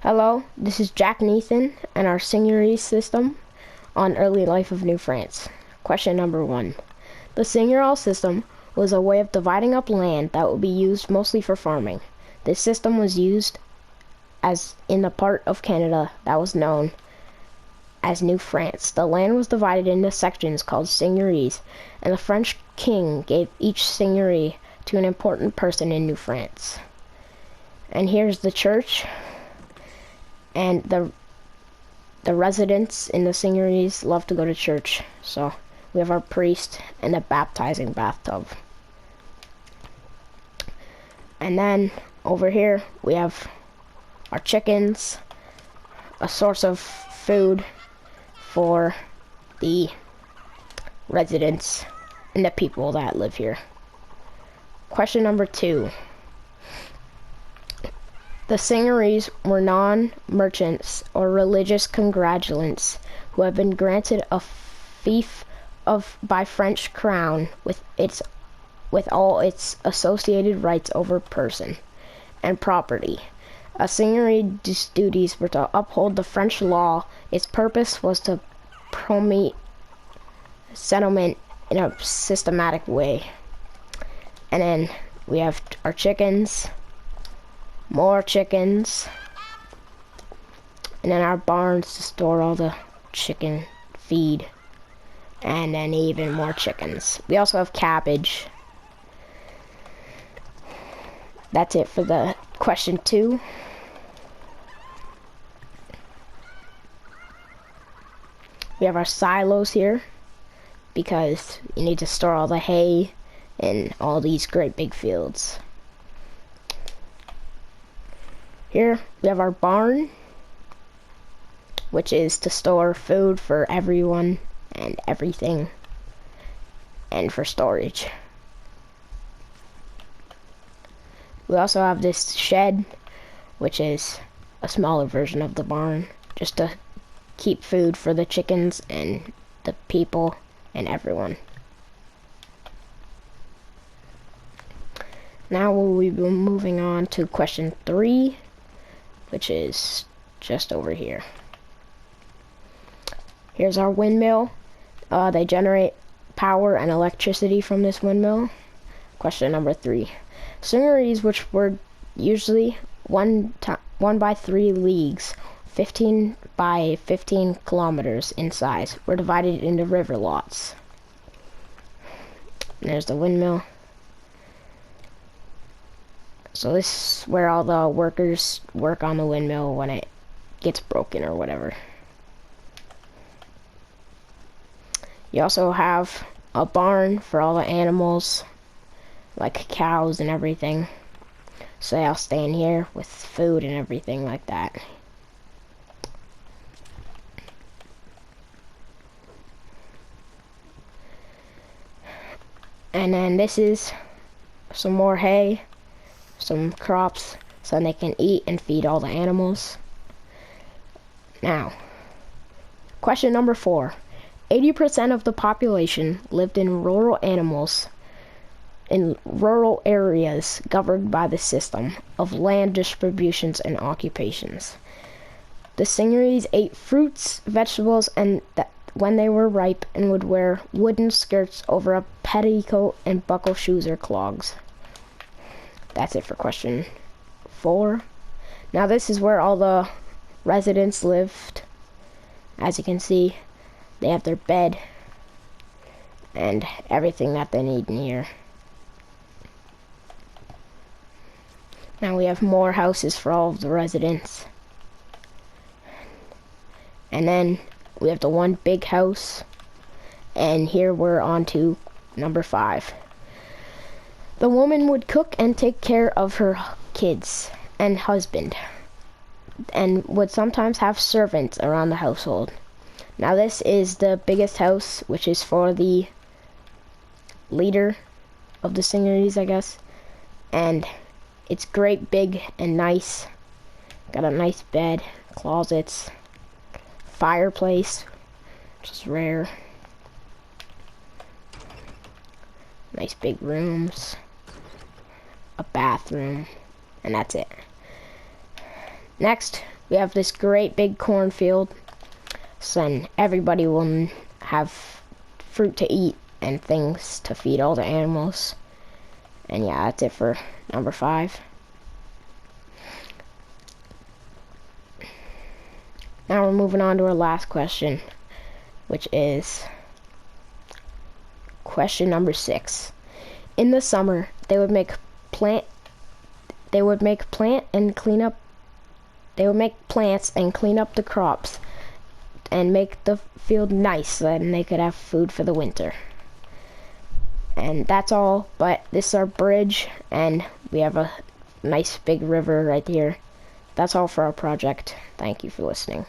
Hello, this is Jack Nathan and our Seigneurie system on early life of New France. Question number 1. The seigneurial system was a way of dividing up land that would be used mostly for farming. This system was used as in the part of Canada that was known as New France. The land was divided into sections called seigneuries, and the French king gave each seigneurie to an important person in New France. And here's the church. And the residents in the seigneuries love to go to church. So we have our priest and a baptizing bathtub. And then over here we have our chickens, a source of food for the residents and the people that live here. Question number 2. The seigneuries were non-merchants or religious congratulants who had been granted a fief by French crown with all its associated rights over person and property. A seigneury's duties were to uphold the French law. Its purpose was to promote settlement in a systematic way. And then we have our chickens. More chickens, and then our barns to store all the chicken feed, and then even more chickens. We also have cabbage. That's it for the question 2. We have our silos here because you need to store all the hay in all these great big fields. Here we have our barn, which is to store food for everyone and everything, and for storage. We also have this shed, which is a smaller version of the barn, just to keep food for the chickens and the people and everyone. Now we'll be moving on to question 3. Which is just over here. Here's our windmill. They generate power and electricity from this windmill. Question number 3. Seigneuries, which were usually 1 by 3 leagues, 15 by 15 kilometers in size, were divided into river lots. And there's the windmill. So this is where all the workers work on the windmill when it gets broken or whatever. You also have a barn for all the animals, like cows and everything. So they all stay in here with food and everything like that. And then this is some more hay. Some crops so they can eat and feed all the animals. Now, question number 4. 80% of the population lived in rural areas governed by the system of land distributions and occupations. The seigneuries ate fruits, vegetables, and when they were ripe, and would wear wooden skirts over a petticoat and buckle shoes or clogs. That's it for question 4. Now this is where all the residents lived. As you can see, they have their bed and everything that they need in here. Now we have more houses for all of the residents. And then we have the one big house. And here we're on to number 5. The woman would cook and take care of her kids and husband, and would sometimes have servants around the household. Now this is the biggest house, which is for the leader of the seigneuries, I guess. And it's great, big, and nice. Got a nice bed, closets, fireplace, which is rare. Nice big rooms. A bathroom, and that's it. Next, we have this great big cornfield, so then everybody will have fruit to eat and things to feed all the animals. And yeah, that's it for number 5. Now we're moving on to our last question, which is question number 6. In the summer, they would make plants and clean up the crops and make the field nice so then they could have food for the winter. And that's all, but this is our bridge, and we have a nice big river right here. That's all for our project. Thank you for listening.